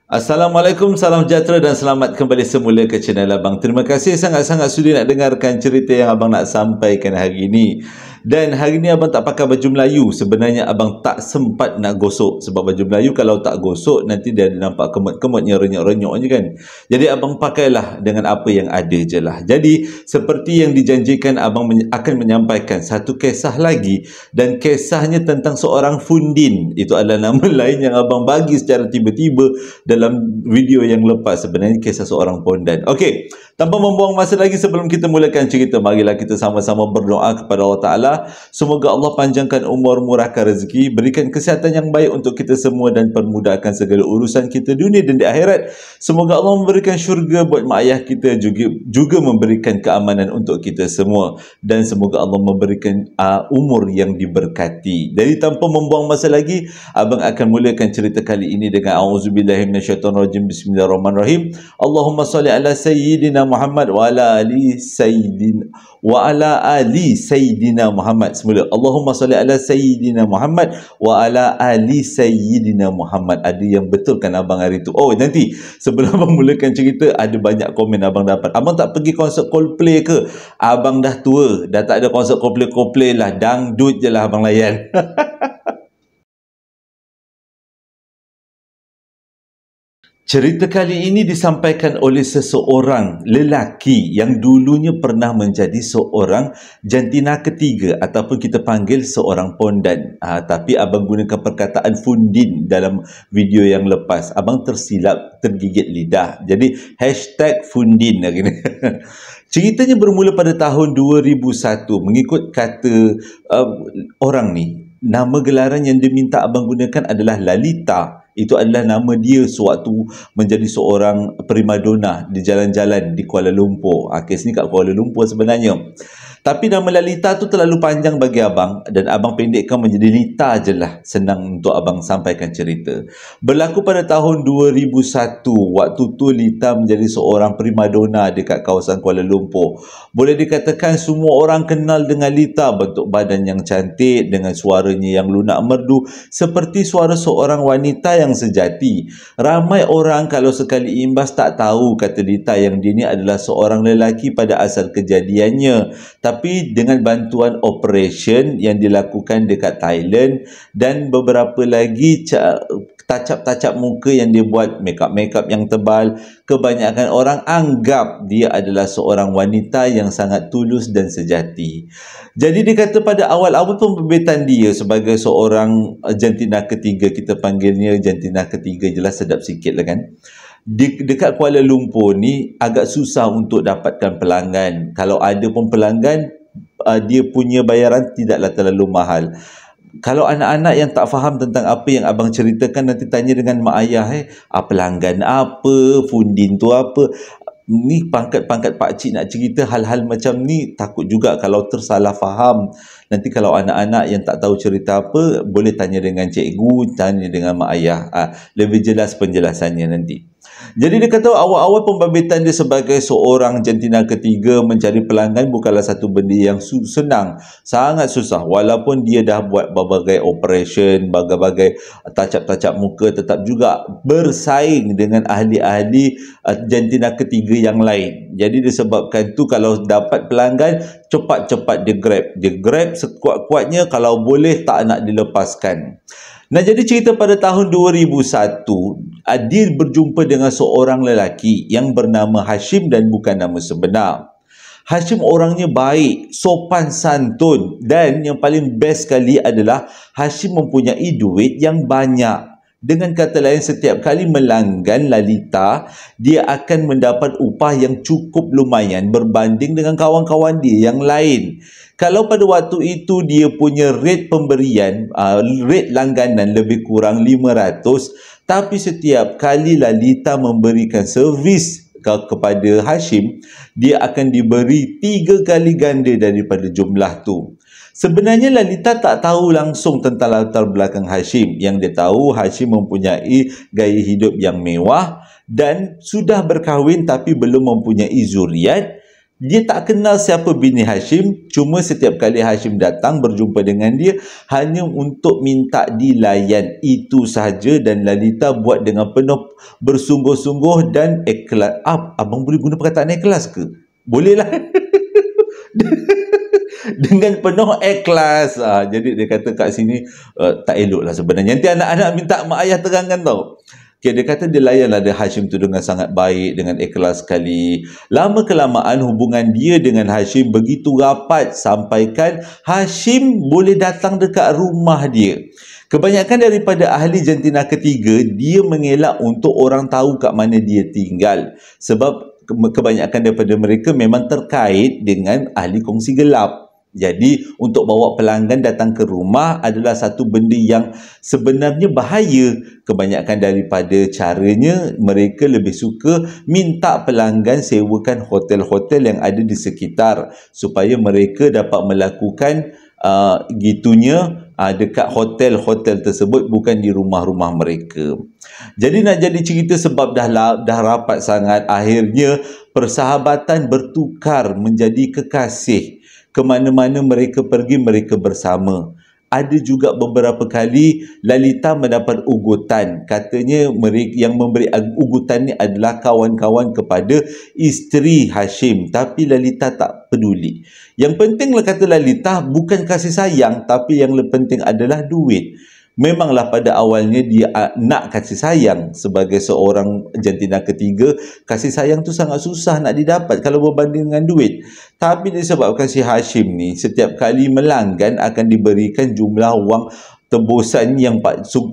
Assalamualaikum, salam sejahtera dan selamat kembali semula ke channel Abang. Terima kasih sangat-sangat sudi nak dengarkan cerita yang Abang nak sampaikan hari ini. Dan hari ini Abang tak pakai baju Melayu. Sebenarnya Abang tak sempat nak gosok. Sebab baju Melayu kalau tak gosok, nanti dia ada nampak kemut-kemutnya, renyok-renyok je kan. Jadi Abang pakailah dengan apa yang ada je lah. Jadi seperti yang dijanjikan, Abang akan menyampaikan satu kisah lagi. Dan kisahnya tentang seorang Fundin. Itu adalah nama lain yang Abang bagi secara tiba-tiba dalam video yang lepas. Sebenarnya kisah seorang pondan. Okey, tanpa membuang masa lagi sebelum kita mulakan cerita, marilah kita sama-sama berdoa kepada Allah Ta'ala. Semoga Allah panjangkan umur, murahkan rezeki, berikan kesihatan yang baik untuk kita semua dan permudahkan segala urusan kita dunia dan di akhirat. Semoga Allah memberikan syurga buat mak ayah kita, juga memberikan keamanan untuk kita semua, dan semoga Allah memberikan umur yang diberkati. Jadi tanpa membuang masa lagi, Abang akan mulakan cerita kali ini dengan auzubillahi minasyaitonirrajim. Bismillahirrahmanirrahim. Allahumma salli ala sayyidina Muhammad wa ala ali sayyidina Muhammad. Semula Allahumma salli ala sayyidina Muhammad wa ala ali sayyidina Muhammad. Ada yang betulkan abang hari tu. Oh, nanti sebelum abang mulakan cerita, ada banyak komen abang dapat. Abang tak pergi konsert Coldplay ke? Abang dah tua, dah tak ada konsert Coldplay lah. Dangdut je lah abang layan. Cerita kali ini disampaikan oleh seseorang lelaki yang dulunya pernah menjadi seorang jantina ketiga ataupun kita panggil seorang pondan. Tapi abang gunakan perkataan Fundin dalam video yang lepas. Abang tersilap, tergigit lidah. Jadi hashtag Fundin hari ni. Ceritanya bermula pada tahun 2001. Mengikut kata orang ni, nama gelaran yang diminta abang gunakan adalah Lalita. Itu adalah nama dia sewaktu menjadi seorang primadona di jalan-jalan di Kuala Lumpur. Kes ni kat Kuala Lumpur sebenarnya. Tapi nama Lalita tu terlalu panjang bagi abang dan abang pendekkan menjadi Lita je lah. Senang untuk abang sampaikan cerita. Berlaku pada tahun 2001. Waktu tu Lita menjadi seorang primadona dekat kawasan Kuala Lumpur. Boleh dikatakan semua orang kenal dengan Lita. Bentuk badan yang cantik dengan suaranya yang lunak merdu seperti suara seorang wanita yang sejati. Ramai orang kalau sekali imbas tak tahu kata Lita yang dia ni adalah seorang lelaki pada asal kejadiannya. Tapi dengan bantuan operation yang dilakukan dekat Thailand dan beberapa lagi touch-up muka yang dia buat, makeup yang tebal, kebanyakan orang anggap dia adalah seorang wanita yang sangat tulus dan sejati. Jadi dia kata pada awal-awal pembebitan dia sebagai seorang jantina ketiga, kita panggilnya jantina ketiga jelas sedap sikit lah kan. Dekat Kuala Lumpur ni agak susah untuk dapatkan pelanggan. Kalau ada pun pelanggan, dia punya bayaran tidaklah terlalu mahal. Kalau anak-anak yang tak faham tentang apa yang abang ceritakan, nanti tanya dengan mak ayah, pelanggan apa, Fundin tu apa. Ni pangkat-pangkat pakcik nak cerita hal-hal macam ni, takut juga kalau tersalah faham. Nanti kalau anak-anak yang tak tahu cerita apa, boleh tanya dengan cikgu, tanya dengan mak ayah. Lebih jelas penjelasannya nanti. Jadi dia kata awal-awal pembabitan dia sebagai seorang jantina ketiga mencari pelanggan bukanlah satu benda yang senang. Sangat susah. Walaupun dia dah buat berbagai operation, berbagai touch-up muka, tetap juga bersaing dengan ahli-ahli jantina ketiga yang lain. Jadi disebabkan tu kalau dapat pelanggan, cepat-cepat dia grab sekuat-kuatnya, kalau boleh tak nak dilepaskan. Nah, jadi cerita pada tahun 2001, dia berjumpa dengan seorang lelaki yang bernama Hashim dan bukan nama sebenar. Hashim orangnya baik, sopan santun, dan yang paling best sekali adalah Hashim mempunyai duit yang banyak. Dengan kata lain, setiap kali melanggan Lalita, dia akan mendapat upah yang cukup lumayan berbanding dengan kawan-kawan dia yang lain. Kalau pada waktu itu dia punya rate pemberian, rate langganan lebih kurang 500, tapi setiap kali Lalita memberikan servis kepada Hashim, dia akan diberi 3 kali ganda daripada jumlah tu. Sebenarnya Lalita tak tahu langsung tentang latar belakang Hashim. Yang dia tahu Hashim mempunyai gaya hidup yang mewah dan sudah berkahwin tapi belum mempunyai zuriat. Dia tak kenal siapa bini Hashim, cuma setiap kali Hashim datang berjumpa dengan dia hanya untuk minta dilayan. Itu sahaja, dan Lalita buat dengan penuh bersungguh-sungguh dan ikhlas. Abang boleh guna perkataan ikhlas ke? Boleh lah. Dengan penuh ikhlas. Jadi dia kata kat sini tak elok lah sebenarnya. Nanti anak-anak minta mak ayah terangkan tau. Okay, dia kata dia layanlah dia Hashim tu dengan sangat baik, dengan ikhlas sekali. Lama kelamaan hubungan dia dengan Hashim begitu rapat sampaikan Hashim boleh datang dekat rumah dia. Kebanyakan daripada ahli jantina ketiga, dia mengelak untuk orang tahu kat mana dia tinggal. Sebab kebanyakan daripada mereka memang terkait dengan ahli kongsi gelap. Jadi untuk bawa pelanggan datang ke rumah adalah satu benda yang sebenarnya bahaya. Kebanyakan daripada caranya, mereka lebih suka minta pelanggan sewakan hotel-hotel yang ada di sekitar supaya mereka dapat melakukan dekat hotel-hotel tersebut, bukan di rumah-rumah mereka. Jadi nak jadi cerita, sebab dah rapat sangat, akhirnya persahabatan bertukar menjadi kekasih. Kemana-mana mereka pergi, mereka bersama. Ada juga beberapa kali Lalita mendapat ugutan. Katanya yang memberi ugutan ni adalah kawan-kawan kepada isteri Hashim. Tapi Lalita tak peduli. Yang pentinglah, kata Lalita, bukan kasih sayang, tapi yang lebih penting adalah duit. Memanglah pada awalnya dia nak kasih sayang. Sebagai seorang jantina ketiga, kasih sayang tu sangat susah nak didapat kalau berbanding dengan duit. Tapi disebabkan si Hashim ni setiap kali melanggan akan diberikan jumlah wang tebusan yang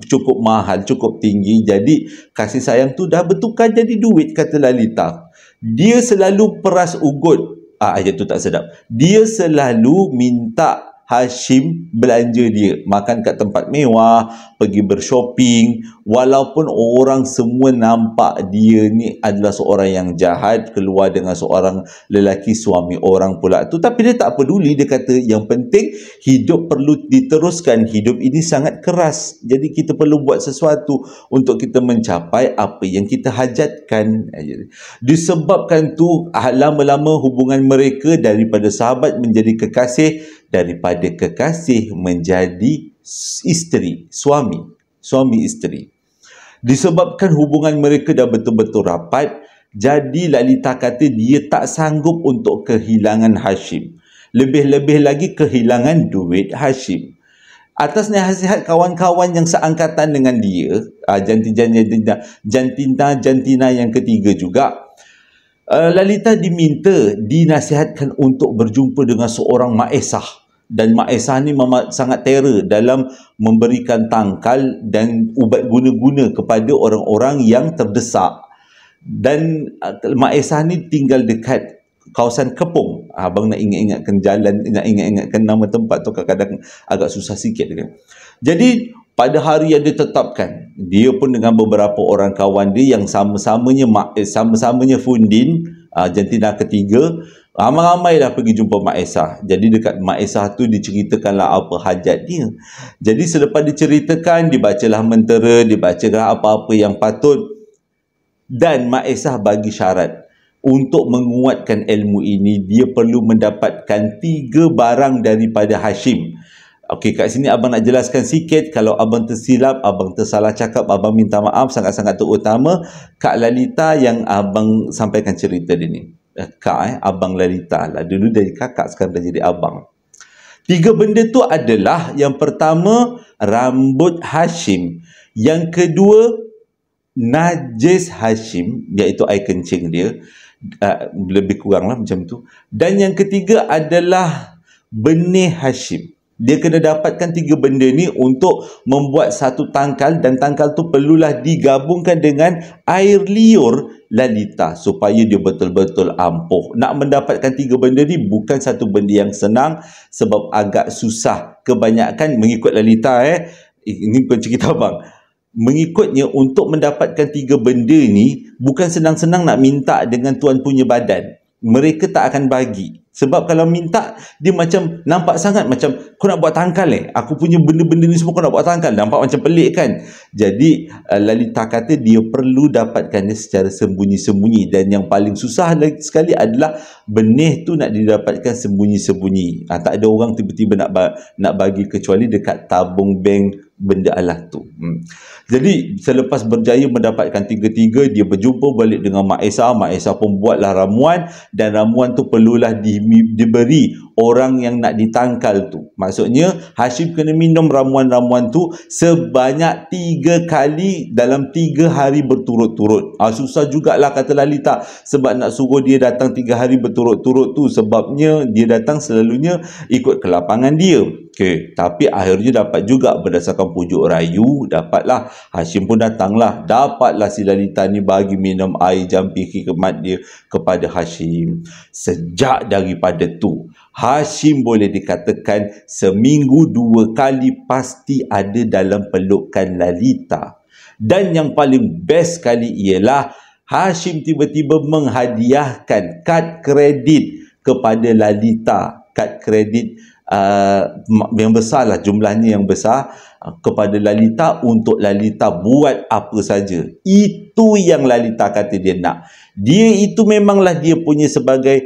cukup mahal, cukup tinggi. Jadi kasih sayang tu dah bertukar jadi duit, kata Lalita. Dia selalu peras ugut. Ayat tu tak sedap. Dia selalu minta Hashim belanja dia, makan kat tempat mewah, pergi bershopping, walaupun orang semua nampak dia ni adalah seorang yang jahat, keluar dengan seorang lelaki suami orang pula tu, tapi dia tak peduli. Dia kata yang penting hidup perlu diteruskan, hidup ini sangat keras, jadi kita perlu buat sesuatu untuk kita mencapai apa yang kita hajatkan. Disebabkan tu lama-lama hubungan mereka daripada sahabat menjadi kekasih, daripada kekasih menjadi isteri, suami isteri. Disebabkan hubungan mereka dah betul-betul rapat, jadi Lalita kata dia tak sanggup untuk kehilangan Hashim. Lebih-lebih lagi kehilangan duit Hashim. Atas nasihat kawan-kawan yang seangkatan dengan dia, jantina yang ketiga juga, Lalita dinasihatkan untuk berjumpa dengan seorang Mak Esah. Dan Mak Esah ni sangat terror dalam memberikan tangkal dan ubat guna-guna kepada orang-orang yang terdesak. Dan Mak Esah ni tinggal dekat kawasan Kepung. Abang nak ingat-ingatkan jalan, nak ingat-ingatkan nama tempat tu kadang-kadang agak susah sikit kan. Jadi pada hari yang ditetapkan, dia pun dengan beberapa orang kawan dia yang sama-samanya Fundin, jantina ketiga, ramai-ramailah pergi jumpa Mak Esah. Jadi dekat Mak Esah tu diceritakanlah apa hajat dia. Jadi selepas diceritakan, dibacalah mentera, dibacalah apa-apa yang patut. Dan Mak Esah bagi syarat. Untuk menguatkan ilmu ini, dia perlu mendapatkan 3 barang daripada Hashim. Okey, kat sini abang nak jelaskan sikit. Kalau abang tersilap, abang tersalah cakap, abang minta maaf. Sangat-sangat terutama Kak Lalita yang abang sampaikan cerita dia ni. Abang Lalita lah. Dulu dari kakak, sekarang dah jadi abang. 3 benda tu adalah, yang pertama, rambut Hashim. Yang kedua, najis Hashim, iaitu air kencing dia. Lebih kurang lah macam tu. Dan yang ketiga adalah benih Hashim. Dia kena dapatkan 3 benda ni untuk membuat satu tangkal, dan tangkal tu perlulah digabungkan dengan air liur Lalita supaya dia betul-betul ampuh. Nak mendapatkan 3 benda ni bukan satu benda yang senang, sebab agak susah. Kebanyakan mengikut Lalita, ini bukan cerita abang, mengikutnya untuk mendapatkan 3 benda ni bukan senang-senang nak minta dengan tuan punya badan. Mereka tak akan bagi. Sebab kalau minta, dia macam nampak sangat macam kau nak buat tangkal aku punya benda-benda ni semua kau nak buat tangkal. Nampak macam pelik kan? Jadi Lalita kata dia perlu dapatkannya secara sembunyi-sembunyi. Dan yang paling susah lagi sekali adalah benih tu nak didapatkan sembunyi-sembunyi. Tak ada orang tiba-tiba nak bagi kecuali dekat tabung bank benda Allah tu. Jadi selepas berjaya mendapatkan tiga-tiga, dia berjumpa balik dengan Mak Esa. Mak Esa pun buatlah ramuan, dan ramuan tu perlulah diberi orang yang nak ditangkal tu. Maksudnya Hashim kena minum ramuan-ramuan tu sebanyak 3 kali dalam 3 hari berturut-turut. Susah jugalah kata Lalita, sebab nak suruh dia datang 3 hari berturut-turut tu, sebabnya dia datang selalunya ikut kelapangan dia. Okey, tapi akhirnya dapat juga berdasarkan pujuk rayu, dapatlah. Hashim pun datanglah, dapatlah si Lalita ni bagi minum air jampi hikmat dia kepada Hashim. Sejak daripada tu, Hashim boleh dikatakan seminggu 2 kali pasti ada dalam pelukan Lalita. Dan yang paling best sekali ialah Hashim tiba-tiba menghadiahkan kad kredit kepada Lalita. Kad kredit yang besar lah, jumlahnya yang besar, kepada Lalita untuk Lalita buat apa saja. Itu yang Lalita kata dia nak. Dia itu memanglah dia punya sebagai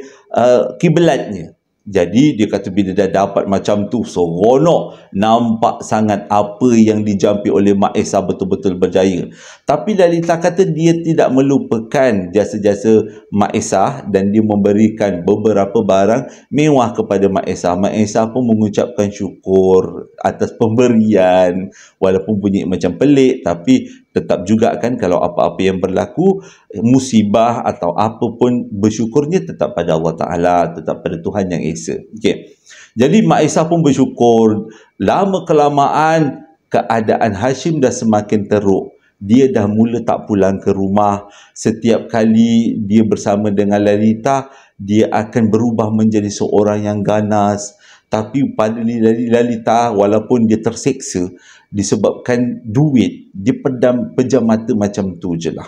kiblatnya. Jadi dia kata bila dah dapat macam tu, seronok, nampak sangat apa yang dijampi oleh Mak Esa betul-betul berjaya. Tapi Lalita kata dia tidak melupakan jasa-jasa Mak Esa, dan dia memberikan beberapa barang mewah kepada Mak Esa. Mak Esa pun mengucapkan syukur atas pemberian, walaupun bunyi macam pelik, tapi tetap juga kan kalau apa-apa yang berlaku, musibah atau apa pun, bersyukurnya tetap pada Allah Ta'ala, tetap pada Tuhan Yang Esa. Okay. Jadi Mak Esa pun bersyukur. Lama kelamaan keadaan Hashim dah semakin teruk. Dia dah mula tak pulang ke rumah. Setiap kali dia bersama dengan Lalita, dia akan berubah menjadi seorang yang ganas. Tapi pada Lalita, walaupun dia terseksa disebabkan duit, dia pejam mata macam tu je lah.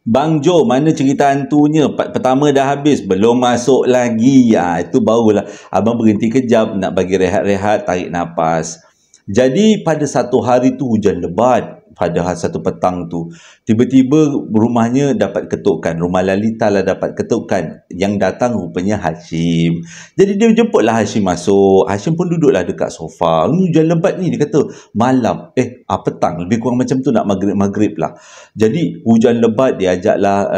Bang Jo, mana cerita hantunya? Part pertama dah habis, belum masuk lagi. Itu barulah abang berhenti kejap nak bagi rehat-rehat, tarik nafas. Jadi pada satu hari tu hujan lebat. Pada satu petang tu, tiba-tiba rumahnya dapat ketukan. Rumah Lalita lah dapat ketukan. Yang datang rupanya Hashim. Jadi dia jemputlah Hashim masuk. Hashim pun duduklah dekat sofa. Hujan lebat ni, dia kata malam, petang, lebih kurang macam tu, nak maghrib lah. Jadi hujan lebat, dia ajaklah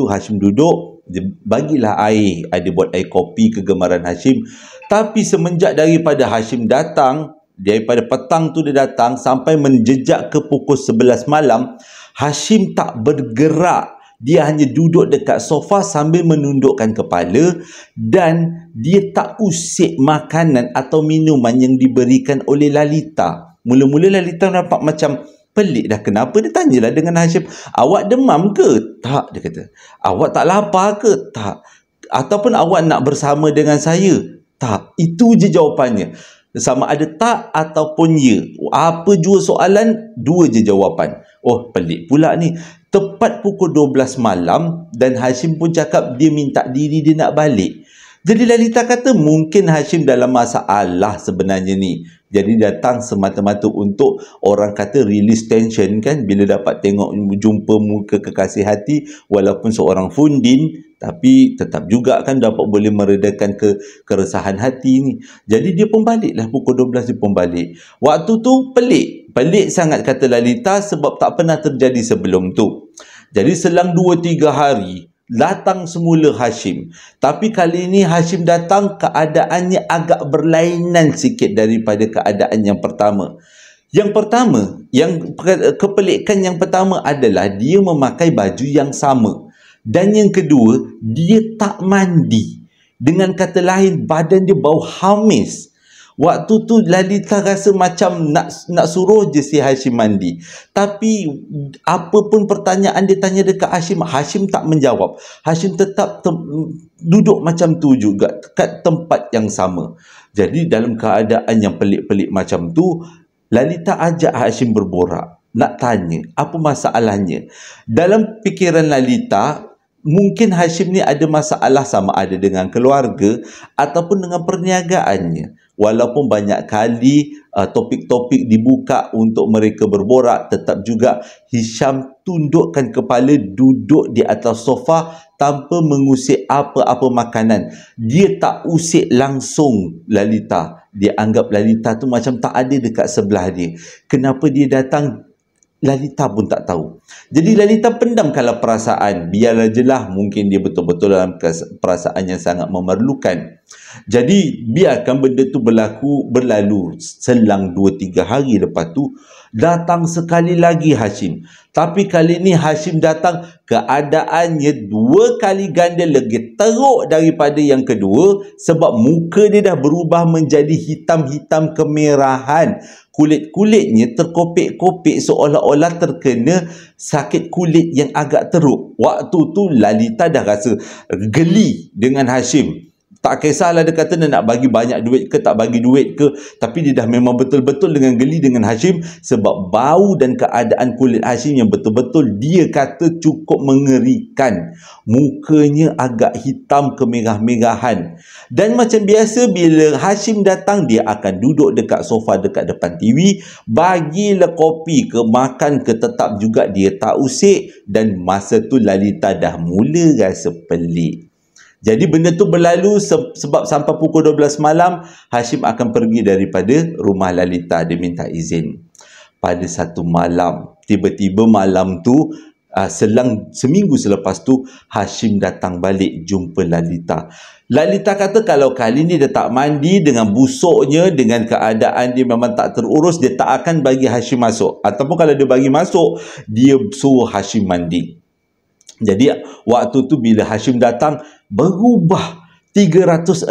Hashim duduk. Dia bagilah air. Dia buat air kopi kegemaran Hashim. Tapi semenjak daripada Hashim datang, daripada petang tu dia datang sampai menjejak ke pukul 11 malam, Hashim tak bergerak. Dia hanya duduk dekat sofa sambil menundukkan kepala, dan dia tak usik makanan atau minuman yang diberikan oleh Lalita. Mula-mula Lalita nampak macam pelik dah, kenapa? Dia tanyalah dengan Hashim, awak demam ke? Tak, dia kata. Awak tak lapar ke? Tak. Ataupun awak nak bersama dengan saya? Tak. Itu je jawapannya. Sama ada tak ataupun ya. Apa jua soalan, 2 je jawapan. Oh, pelik pula ni. Tepat pukul 12 malam, dan Hashim pun cakap dia minta diri dia nak balik. Jadi Lalita kata mungkin Hashim dalam masalah sebenarnya ni. Jadi datang semata-mata untuk, orang kata, release tension kan, bila dapat tengok jumpa muka kekasih hati, walaupun seorang fundin, tapi tetap juga kan dapat boleh meredakan keresahan hati ni. Jadi dia pun baliklah pukul 12, dia pun balik. Waktu tu pelik sangat kata Lalita, sebab tak pernah terjadi sebelum tu. Jadi selang 2-3 hari datang semula Hashim. Tapi kali ini Hashim datang keadaannya agak berlainan sikit daripada keadaan yang pertama. Yang pertama, yang kepelikan yang pertama adalah dia memakai baju yang sama. Dan yang kedua, dia tak mandi. Dengan kata lain, badan dia bau hamis. Waktu tu Lalita rasa macam nak suruh je si Hashim mandi. Tapi apapun pertanyaan dia tanya dekat Hashim, Hashim tak menjawab. Hashim tetap duduk macam tu juga, kat tempat yang sama. Jadi dalam keadaan yang pelik-pelik macam tu, Lalita ajak Hashim berborak. Nak tanya apa masalahnya. Dalam fikiran Lalita, mungkin Hashim ni ada masalah sama ada dengan keluarga ataupun dengan perniagaannya. Walaupun banyak kali topik-topik dibuka untuk mereka berborak, tetap juga Hisham tundukkan kepala, duduk di atas sofa tanpa mengusik apa-apa makanan. Dia tak usik langsung Lalita. Dia anggap Lalita tu macam tak ada dekat sebelah dia. Kenapa dia datang, Lalita pun tak tahu. Jadi Lalita pendam kalau perasaan. Biarlah je lah, mungkin dia betul-betul dalam perasaan yang sangat memerlukan. Jadi biarkan benda tu berlalu. Selang 2-3 hari lepas tu, datang sekali lagi Hashim. Tapi kali ni Hashim datang, keadaannya 2 kali ganda lagi teruk daripada yang kedua, sebab muka dia dah berubah menjadi hitam-hitam kemerahan. Kulit-kulitnya terkopik-kopik seolah-olah terkena sakit kulit yang agak teruk. Waktu tu Lalita dah rasa geli dengan Hashim. Tak kisahlah dia kata dia nak bagi banyak duit ke tak bagi duit ke, tapi dia dah memang betul-betul dengan geli dengan Hashim sebab bau dan keadaan kulit Hashim yang betul-betul dia kata cukup mengerikan. Mukanya agak hitam kemerah-merahan. Dan macam biasa bila Hashim datang, dia akan duduk dekat sofa dekat depan TV, bagilah kopi ke makan ke, tetap juga dia tak usik. Dan masa tu Lalita dah mula rasa pelik. Jadi benda tu berlalu sebab sampai pukul 12 malam, Hashim akan pergi daripada rumah Lalita. Dia minta izin. Pada satu malam, tiba-tiba malam tu, selang seminggu selepas tu, Hashim datang balik jumpa Lalita. Lalita kata kalau kali ni dia tak mandi, dengan busuknya, dengan keadaan dia memang tak terurus, dia tak akan bagi Hashim masuk. Ataupun kalau dia bagi masuk, dia suruh Hashim mandi. Jadi waktu tu bila Hashim datang, berubah 360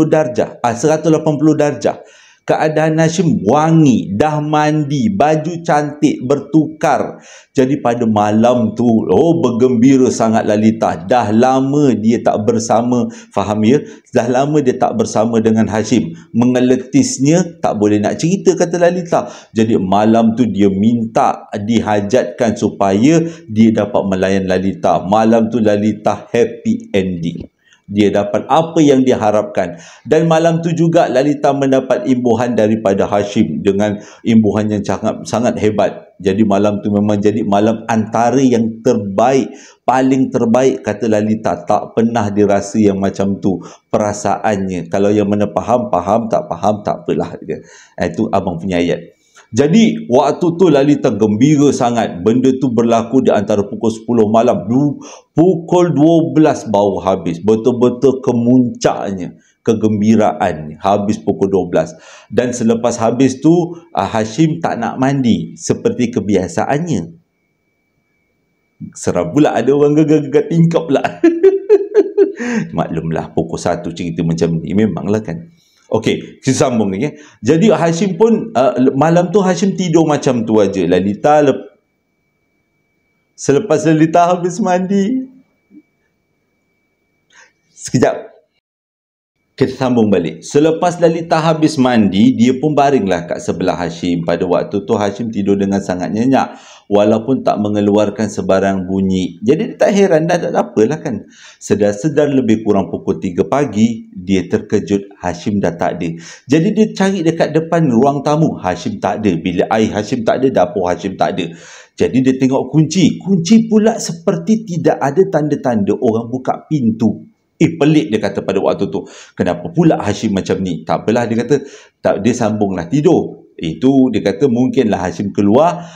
darjah, 180 darjah. Keadaan Hashim wangi, dah mandi, baju cantik, bertukar. Jadi pada malam tu, bergembira sangat Lalita. Dah lama dia tak bersama, faham ya? Dah lama dia tak bersama dengan Hashim. Mengeletisnya, tak boleh nak cerita, kata Lalita. Jadi malam tu dia minta dihajatkan supaya dia dapat melayan Lalita. Malam tu Lalita happy ending. Dia dapat apa yang dia harapkan. Dan malam tu juga Lalita mendapat imbuhan daripada Hashim dengan imbuhan yang sangat hebat. Jadi malam tu memang jadi malam antara yang terbaik, paling terbaik, kata Lalita. Tak pernah dirasa yang macam tu perasaannya. Kalau yang mana faham, tak faham, tak apalah. Itu abang punya ayat. Jadi waktu tu Lalita gembira sangat. Benda tu berlaku di antara pukul 10 malam. Pukul 12 baru habis. Betul-betul kemuncaknya kegembiraan. Habis pukul 12. Dan selepas habis tu Hashim tak nak mandi seperti kebiasaannya. Seram pula ada orang gegar-gegar tingkap pula. Maklumlah pukul 1 cerita macam ni. Memanglah kan. Okey, kita sambung ni. Jadi Hashim pun, malam tu Hashim tidur macam tu aja. Lalita, selepas Lalita habis mandi. Sekejap. Kita sambung balik. Selepas Lalita habis mandi, dia pun baringlah kat sebelah Hashim. Pada waktu tu Hashim tidur dengan sangat nyenyak. Walaupun tak mengeluarkan sebarang bunyi. Jadi dia tak heran, dah tak apalah kan. Sedar-sedar lebih kurang pukul 3 pagi, dia terkejut Hashim dah tak ada. Jadi dia cari dekat depan ruang tamu. Hashim tak ada. Bilik air Hashim tak ada. Dapur Hashim tak ada. Jadi dia tengok kunci. Kunci pula seperti tidak ada tanda-tanda orang buka pintu. Pelik dia kata pada waktu tu. Kenapa pula Hashim macam ni? Tak apalah, dia kata. Dia sambunglah tidur. Itu dia kata mungkinlah Hashim keluar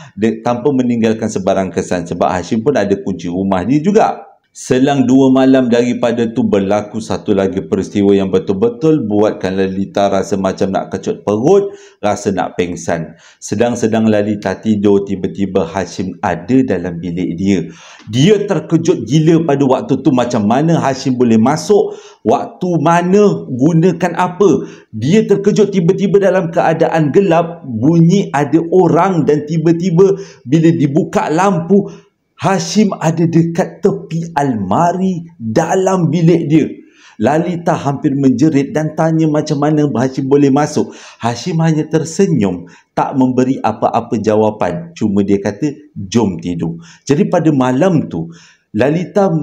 tanpa meninggalkan sebarang kesan. Sebab Hashim pun ada kunci rumah dia juga. Selang 2 malam daripada tu berlaku satu lagi peristiwa yang betul-betul buatkan Lalita rasa macam nak kecut perut, rasa nak pengsan. Sedang-sedang Lalita tidur, tiba-tiba Hashim ada dalam bilik dia. Dia terkejut gila pada waktu tu, macam mana Hashim boleh masuk, waktu mana, gunakan apa. Dia terkejut tiba-tiba dalam keadaan gelap, bunyi ada orang dan tiba-tiba bila dibuka lampu, Hashim ada dekat tepi almari dalam bilik dia. Lalita hampir menjerit dan tanya macam mana Hashim boleh masuk. Hashim hanya tersenyum, tak memberi apa-apa jawapan. Cuma dia kata, jom tidur. Jadi pada malam tu, Lalita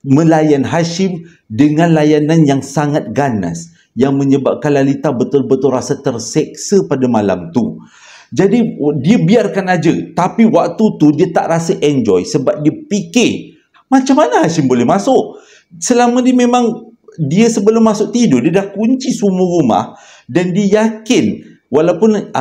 melayan Hashim dengan layanan yang sangat ganas, yang menyebabkan Lalita betul-betul rasa terseksa pada malam tu. Jadi dia biarkan aja, tapi waktu tu dia tak rasa enjoy sebab dia fikir macam mana Hashim boleh masuk. Selama ni memang dia sebelum masuk tidur dia dah kunci semua rumah dan dia yakin walaupun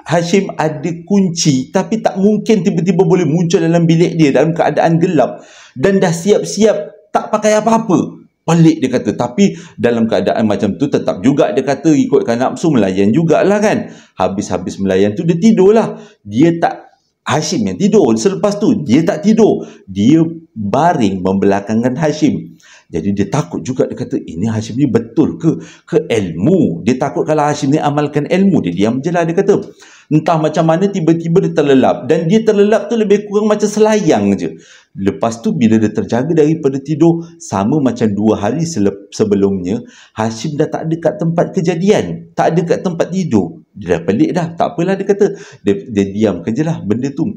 Hashim ada kunci, tapi tak mungkin tiba-tiba boleh muncul dalam bilik dia dalam keadaan gelap dan dah siap-siap tak pakai apa-apa. Pelik dia kata. Tapi dalam keadaan macam tu tetap juga dia kata ikutkan nafsu melayan jugalah kan. Habis-habis melayan tu dia tidur lah. Dia tak, Hashim yang tidur. Selepas tu dia tak tidur. Dia baring membelakangkan Hashim. Jadi dia takut juga, dia kata ini Hashim ni betul ke ilmu. Dia takut kalau Hashim ni amalkan ilmu. Dia diam je lah dia kata. Entah macam mana tiba-tiba dia terlelap. Dan dia terlelap tu lebih kurang macam selayang je. Lepas tu bila dia terjaga daripada tidur, sama macam 2 hari sebelumnya, Hashim dah tak ada kat tempat kejadian. Tak ada kat tempat tidur. Dia dah pelik dah. Tak apalah dia kata. Dia diamkan je lah benda tu.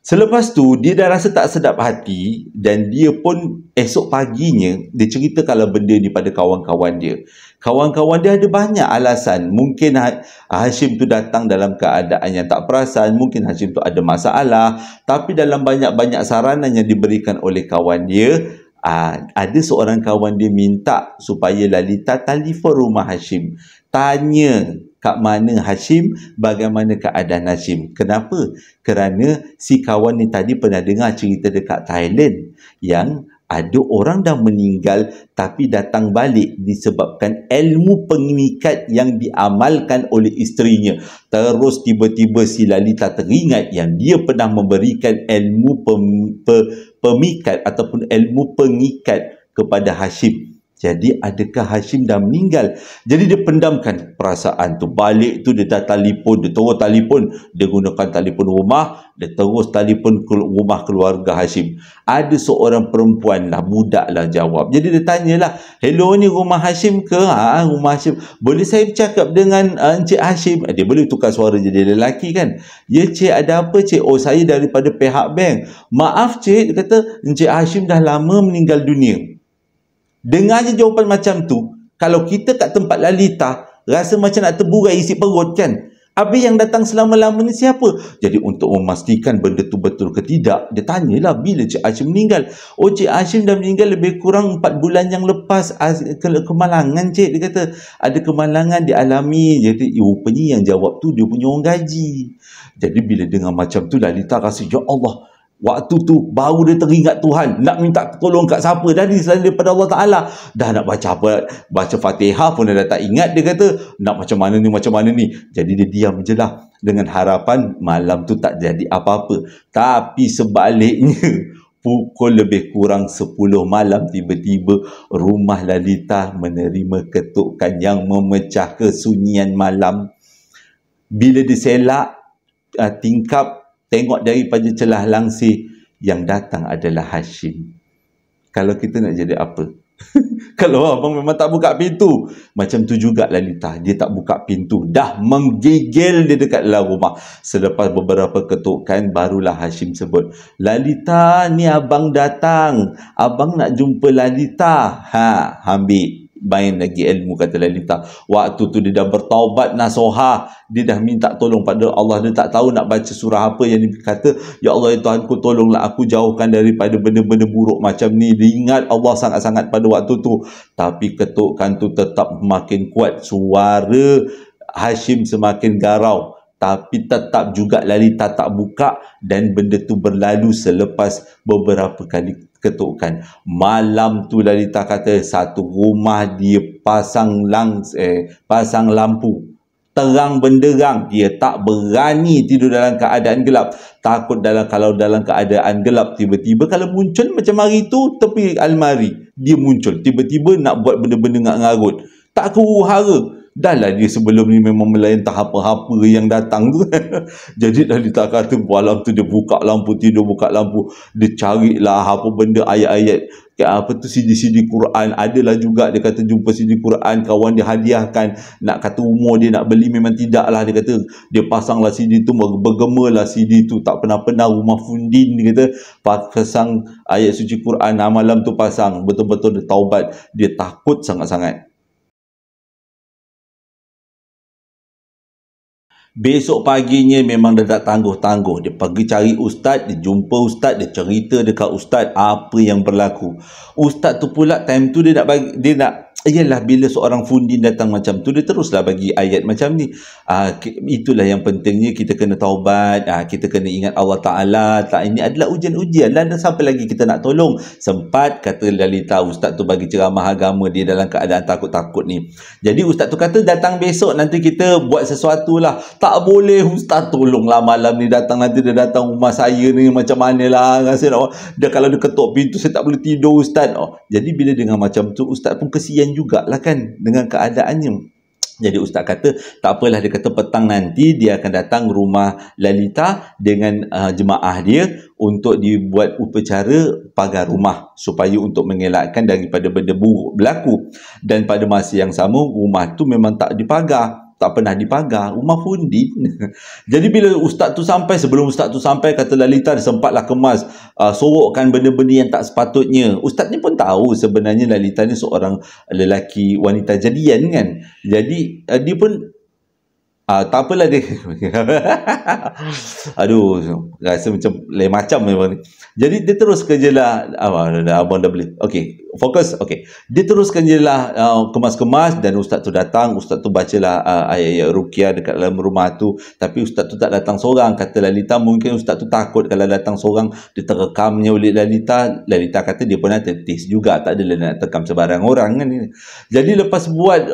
Selepas tu, dia dah rasa tak sedap hati dan dia pun esok paginya, dia cerita kalau benda ni pada kawan-kawan dia. Kawan-kawan dia ada banyak alasan. Mungkin Hashim tu datang dalam keadaan yang tak perasan. Mungkin Hashim tu ada masalah. Tapi dalam banyak-banyak saranan yang diberikan oleh kawan dia, ada seorang kawan dia minta supaya Lalita telefon rumah Hashim. Tanya kat mana Hashim, bagaimana keadaan Hashim. Kenapa? Kerana si kawan ni tadi pernah dengar cerita dekat Thailand yang ada orang dah meninggal tapi datang balik disebabkan ilmu pengikat yang diamalkan oleh isterinya. Terus tiba-tiba si Lalita teringat yang dia pernah memberikan ilmu pemikat ataupun ilmu pengikat kepada Hashim. Jadi adakah Hashim dah meninggal? Jadi dia pendamkan perasaan tu. Balik tu dia dah telefon, dia terus telefon. Dia gunakan telefon rumah, dia terus telefon ke rumah keluarga Hashim. Ada seorang perempuan lah, budak lah jawab. Jadi dia tanyalah, hello ni rumah Hashim ke? Rumah Hashim. Boleh saya bercakap dengan Encik Hashim? Dia boleh tukar suara jadi lelaki kan? Ya cik, ada apa cik? Oh saya daripada pihak bank. Maaf cik, dia kata Encik Hashim dah lama meninggal dunia. Dengar je jawapan macam tu, kalau kita kat tempat Lalita, rasa macam nak terburai isi perut kan? Habis yang datang selama-lama ni siapa? Jadi untuk memastikan benda tu betul ke tidak, dia tanyalah bila Cik Hashim meninggal. Oh Cik Hashim dah meninggal lebih kurang 4 bulan yang lepas. Kemalangan cik, dia kata ada kemalangan dialami. Jadi rupanya yang jawab tu dia punya orang gaji. Jadi bila dengar macam tu, Lalita rasa ya Allah, waktu tu baru dia teringat Tuhan, nak minta tolong kat siapa tadi selain daripada Allah Ta'ala. Dah nak baca apa, baca Fatihah pun dah tak ingat. Dia kata nak macam mana ni. Jadi dia diam je lah dengan harapan malam tu tak jadi apa-apa. Tapi sebaliknya, pukul lebih kurang 10 malam, tiba-tiba rumah Lalita menerima ketukan yang memecah kesunyian malam. Bila diselak tingkap, tengok daripada celah langsir, yang datang adalah Hashim. Kalau kita nak jadi apa? Kalau abang memang tak buka pintu. Macam tu juga Lalita. Dia tak buka pintu. Dah menggigil dia dekat dalam rumah. Selepas beberapa ketukan, barulah Hashim sebut, Lalita, ni abang datang. Abang nak jumpa Lalita. Ambil. Main lagi ilmu, kata Lalita. Waktu tu dia dah bertaubat nasuha. Dia dah minta tolong pada Allah. Dia tak tahu nak baca surah apa yang dia kata, ya Allah ya Tuhanku, tolonglah aku jauhkan daripada benda-benda buruk macam ni. Dia ingat Allah sangat-sangat pada waktu tu. Tapi ketukan tu tetap makin kuat. Suara Hashim semakin garau. Tapi tetap juga Lalita tak buka, dan benda tu berlalu selepas beberapa kali ketukan. Malam tu Lalita kata satu rumah dia pasang lampu terang benderang. Dia tak berani tidur dalam keadaan gelap. Takut kalau dalam keadaan gelap, tiba-tiba kalau muncul macam hari tu tepi almari, dia muncul tiba-tiba nak buat benda-benda ngarut. Tak huru-hara. Dah lah dia sebelum ni memang melayan tak apa-apa yang datang tu. Jadi Lalita kata malam tu dia buka lampu, tidur buka lampu, dia carilah apa benda ayat-ayat, apa tu CD-CD Quran. Adalah juga dia kata jumpa CD Quran, kawan dia hadiahkan. Nak kata umur dia nak beli memang tidak lah. Dia kata dia pasanglah CD tu, bergemalah CD tu. Tak pernah-pernah rumah Fundin, dia kata pasang ayat suci Quran. Malam tu pasang, betul-betul dia taubat. Dia takut sangat-sangat. Besok paginya memang dia tak tangguh-tangguh. Dia pergi cari ustaz, dia jumpa ustaz, dia cerita dekat ustaz apa yang berlaku. Ustaz tu pula time tu dia nak bagi, dia nak, ialah bila seorang Fundin datang macam tu, dia teruslah bagi ayat macam ni. Itulah yang pentingnya, kita kena taubat, kita kena ingat Allah Ta'ala. Ini adalah ujian-ujian dan sampai lagi kita nak tolong. Sempat kata Lalita, ustaz tu bagi ceramah agama, dia dalam keadaan takut-takut ni. Jadi ustaz tu kata datang besok, nanti kita buat sesuatu lah. Tak boleh ustaz, tolonglah malam ni datang, nanti dia datang rumah saya ni macam mana lah. Dia kalau dia ketuk pintu, saya tak boleh tidur ustaz. Jadi bila dengar macam tu, ustaz pun kesian jugalah kan dengan keadaannya. Jadi ustaz kata tak apalah, dia kata petang nanti dia akan datang rumah Lalita dengan jemaah dia untuk dibuat upacara pagar rumah supaya untuk mengelakkan daripada benda buruk berlaku. Dan pada masa yang sama, rumah tu memang tak dipagar, tak pernah dipagar, rumah Fundin. Jadi bila ustaz tu sampai, sebelum ustaz tu sampai, kata Lalita dia sempatlah kemas, sorokkan benda-benda yang tak sepatutnya. Ustaz ni pun tahu sebenarnya Lalita ni seorang lelaki wanita jadian kan. Jadi dia pun tak apalah dia. Aduh, rasa macam lain macam memang ni. Jadi dia teruskan je lah. Abang dah boleh. Okey, fokus. Okey. Dia teruskan je lah kemas-kemas, dan ustaz tu datang. Ustaz tu bacalah ayat-ayat ruqyah dekat dalam rumah tu. Tapi ustaz tu tak datang seorang. Kata Lalita mungkin ustaz tu takut kalau datang seorang dia terekamnya oleh Lalita. Lalita kata dia pernah tertis juga, tak adalah nak tekam sebarang orang kan. Jadi lepas buat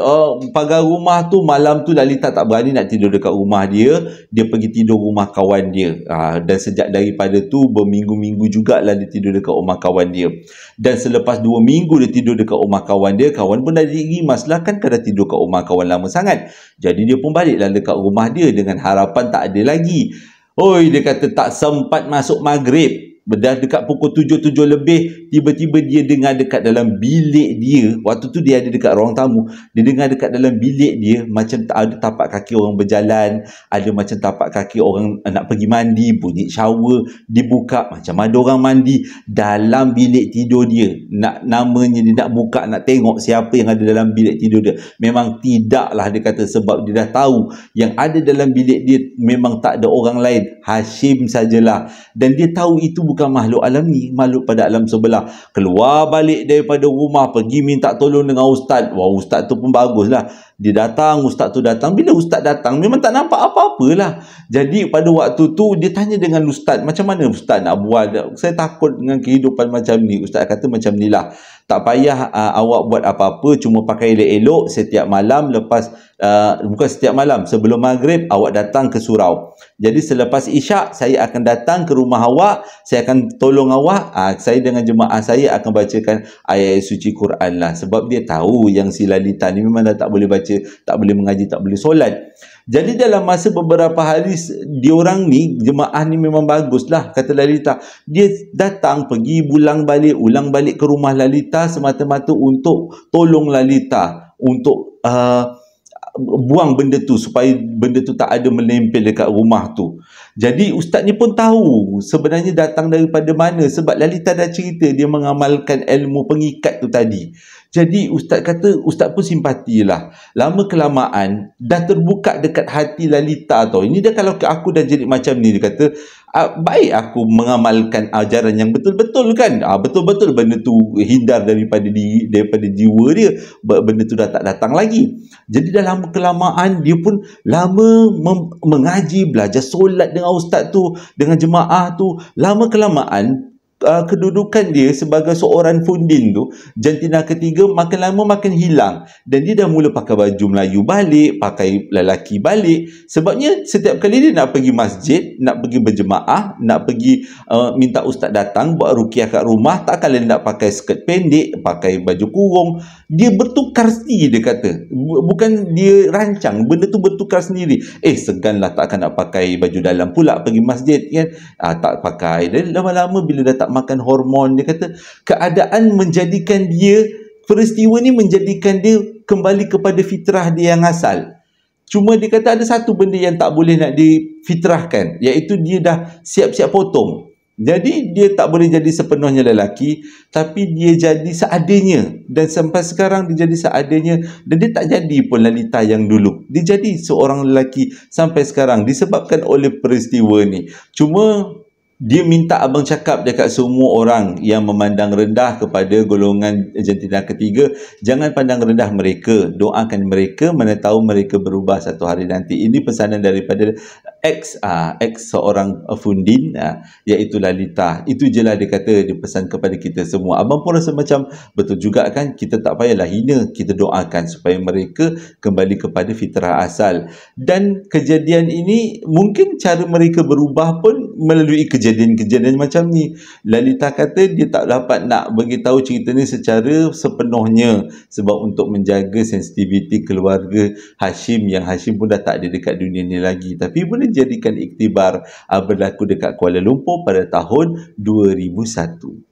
pagar rumah tu, malam tu Lalita tak berani nak tidur dekat rumah dia. Dia pergi tidur rumah kawan dia. Dan sejak daripada tu berminggu-minggu jugalah dia tidur dekat rumah kawan dia. Dan selepas 2 minggu dia tidur dekat rumah kawan dia, kawan pun dah rimas lah kan, kadang tidur kat rumah kawan lama sangat. Jadi dia pun baliklah dekat rumah dia dengan harapan tak ada lagi. Oi, dia kata tak sempat masuk maghrib, dah dekat pukul 7 lebih, tiba-tiba dia dengar dekat dalam bilik dia. Waktu tu dia ada dekat ruang tamu. Dia dengar dekat dalam bilik dia macam ada tapak kaki orang berjalan, ada macam tapak kaki orang nak pergi mandi, bunyi shower dibuka, macam ada orang mandi dalam bilik tidur dia. Namanya dia nak buka, nak tengok siapa yang ada dalam bilik tidur dia. Memang tidaklah, dia kata, sebab dia dah tahu yang ada dalam bilik dia memang tak ada orang lain, Hashim sajalah. Dan dia tahu itu bukan makhluk alam ni, makhluk pada alam sebelah. Keluar balik daripada rumah, pergi minta tolong dengan ustaz. Wah, ustaz tu pun baguslah. Dia datang, ustaz tu datang. Bila ustaz datang, memang tak nampak apa-apalah. Jadi pada waktu tu dia tanya dengan ustaz, macam mana ustaz nak buat? Saya takut dengan kehidupan macam ni. Ustaz kata macam ni lah, tak payah awak buat apa-apa, cuma pakai elok-elok setiap malam. Lepas bukan setiap malam, sebelum maghrib awak datang ke surau. Jadi selepas isyak saya akan datang ke rumah awak, saya akan tolong awak. Saya dengan jemaah saya akan bacakan ayat suci Quran lah. Sebab dia tahu yang si Lalita ni memang dah tak boleh baca, tak boleh mengaji, tak boleh solat. Jadi dalam masa beberapa hari, diorang ni, jemaah ni memang baguslah, kata Lalita. Dia datang, pergi, ulang balik ke rumah Lalita semata-mata untuk tolong Lalita, untuk buang benda tu supaya benda tu tak ada menempel dekat rumah tu. Jadi ustaz ni pun tahu sebenarnya datang daripada mana, sebab Lalita dah cerita dia mengamalkan ilmu pengikat tu tadi. Jadi ustaz kata, ustaz pun simpatilah. Lama kelamaan dah terbuka dekat hati Lalita tau. Ini dah, kalau aku dah jadi macam ni, dia kata baik aku mengamalkan ajaran yang betul-betul kan. Betul-betul benda tu hindar daripada jiwa dia. Benda tu dah tak datang lagi. Jadi dah lama kelamaan dia pun lama mengaji, belajar solat dengan ustaz tu, dengan jemaah tu. Lama kelamaan kedudukan dia sebagai seorang fundin tu, jantina ketiga makin lama makin hilang, dan dia dah mula pakai baju Melayu balik, pakai lelaki balik. Sebabnya setiap kali dia nak pergi masjid, nak pergi berjemaah, nak pergi minta ustaz datang buat ruqyah kat rumah, tak kala nak pakai skirt pendek, pakai baju kurung, dia bertukar sendiri. Dia kata bukan dia rancang, benda tu bertukar sendiri. Seganlah takkan nak pakai baju dalam pula pergi masjid kan. Tak pakai. Dan lama-lama bila dah tak makan hormon, dia kata keadaan menjadikan dia, peristiwa ni menjadikan dia kembali kepada fitrah dia yang asal. Cuma dia kata ada satu benda yang tak boleh nak difitrahkan, iaitu dia dah siap-siap potong. Jadi dia tak boleh jadi sepenuhnya lelaki, tapi dia jadi seadanya. Dan sampai sekarang dia jadi seadanya, dan dia tak jadi pun Lalita yang dulu. Dia jadi seorang lelaki sampai sekarang disebabkan oleh peristiwa ni. Cuma dia minta abang cakap dekat semua orang yang memandang rendah kepada golongan jantina ketiga, jangan pandang rendah mereka, doakan mereka, mana tahu mereka berubah satu hari nanti. Ini pesanan daripada ex seorang fundin, iaitu Lalita. Itu je lah dia kata, dia pesan kepada kita semua. Abang pun rasa macam betul juga kan, kita tak payahlah hina, kita doakan supaya mereka kembali kepada fitrah asal. Dan kejadian ini mungkin cara mereka berubah pun melalui kejadian macam ni. Lalita kata dia tak dapat nak beritahu cerita ni secara sepenuhnya, sebab untuk menjaga sensitiviti keluarga Hashim, yang Hashim pun dah tak ada dekat dunia ni lagi. Tapi boleh jadikan iktibar. Berlaku dekat Kuala Lumpur pada tahun 2001.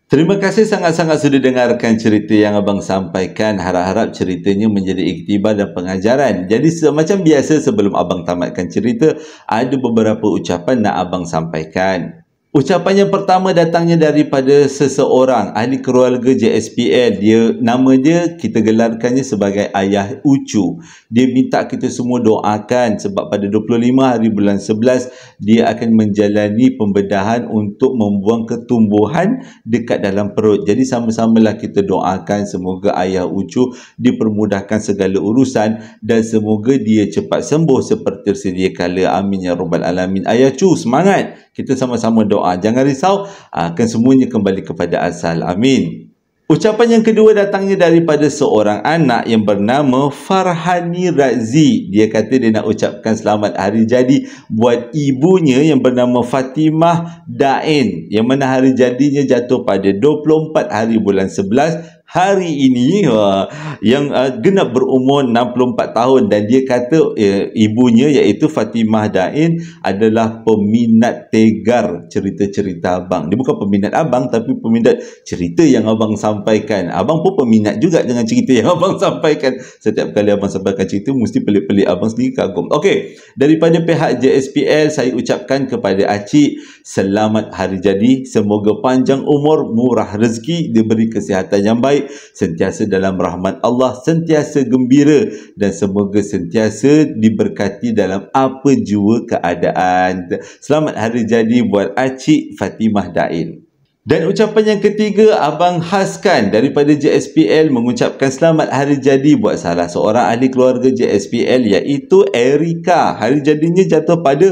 Terima kasih sangat-sangat sudah dengarkan cerita yang abang sampaikan. Harap-harap ceritanya menjadi iktibar dan pengajaran. Jadi macam biasa, sebelum abang tamatkan cerita, ada beberapa ucapan nak abang sampaikan. Ucapan yang pertama datangnya daripada seseorang ahli keluarga JSPL. Nama dia kita gelarkannya sebagai Ayah Ucu. Dia minta kita semua doakan sebab pada 25 hari bulan 11 dia akan menjalani pembedahan untuk membuang ketumbuhan dekat dalam perut. Jadi sama-samalah kita doakan semoga Ayah Ucu dipermudahkan segala urusan dan semoga dia cepat sembuh seperti sedia kala. Amin ya rabbal alamin. Ayah Cu, semangat. Kita sama-sama doa. Jangan risau, akan semuanya kembali kepada asal. Amin. Ucapan yang kedua datangnya daripada seorang anak yang bernama Farhani Razi. Dia kata dia nak ucapkan selamat hari jadi buat ibunya yang bernama Fatimah Dain, yang mana hari jadinya jatuh pada 24 hari bulan 11 hari ini, yang genap berumur 64 tahun. Dan dia kata ibunya iaitu Fatimah Dain adalah peminat tegar cerita-cerita abang. Dia bukan peminat abang, tapi peminat cerita yang abang sampaikan. Abang pun peminat juga dengan cerita yang abang sampaikan. Setiap kali abang sampaikan cerita mesti pelik-pelik, abang sendiri kagum. Okey, daripada pihak JSPL saya ucapkan kepada Acik selamat hari jadi. Semoga panjang umur, murah rezeki, diberi kesihatan yang baik, sentiasa dalam rahmat Allah, sentiasa gembira, dan semoga sentiasa diberkati dalam apa jua keadaan. Selamat hari jadi buat Acik Fatimah Dain. Dan ucapan yang ketiga, abang khaskan daripada JSPL mengucapkan selamat hari jadi buat salah seorang ahli keluarga JSPL, iaitu Erika. Hari jadinya jatuh pada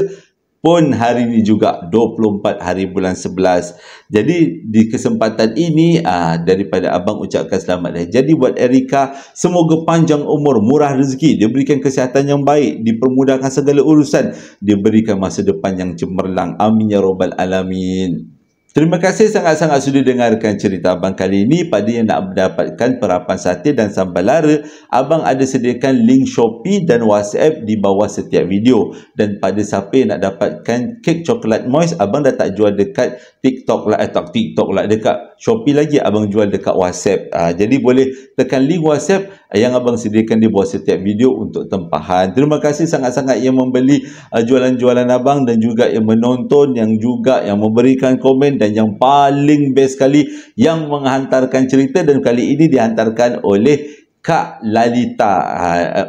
pun hari ini juga 24 hari bulan 11. Jadi di kesempatan ini daripada abang ucapkan selamat hari jadi buat Erika. Semoga panjang umur, murah rezeki, diberikan kesihatan yang baik, dipermudahkan segala urusan, diberikan masa depan yang cemerlang. Amin ya rabbal alamin. Terima kasih sangat-sangat sudah dengarkan cerita abang kali ini. Pada yang nak mendapatkan perapan sate dan sambal lara, abang ada sediakan link Shopee dan WhatsApp di bawah setiap video. Dan pada siapa yang nak dapatkan kek coklat moist, abang dah tak jual dekat TikTok lah, dekat Shopee lagi, abang jual dekat WhatsApp. Jadi boleh tekan link WhatsApp yang abang sediakan di bawah setiap video untuk tempahan. Terima kasih sangat-sangat yang membeli jualan-jualan abang, dan juga yang menonton, yang juga yang memberikan komen, dan yang paling best sekali yang menghantarkan cerita. Dan kali ini dihantarkan oleh Kak Lalita,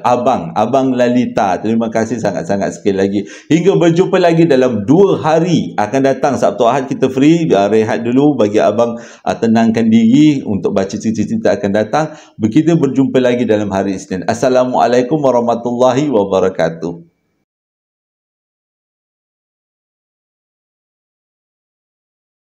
Abang Lalita. Terima kasih sangat-sangat sekali lagi. Hingga berjumpa lagi dalam 2 hari akan datang. Sabtu Ahad kita free, rehat dulu bagi abang tenangkan diri untuk baca cerita-cerita akan datang. Kita berjumpa lagi dalam hari Isnin. Assalamualaikum warahmatullahi wabarakatuh.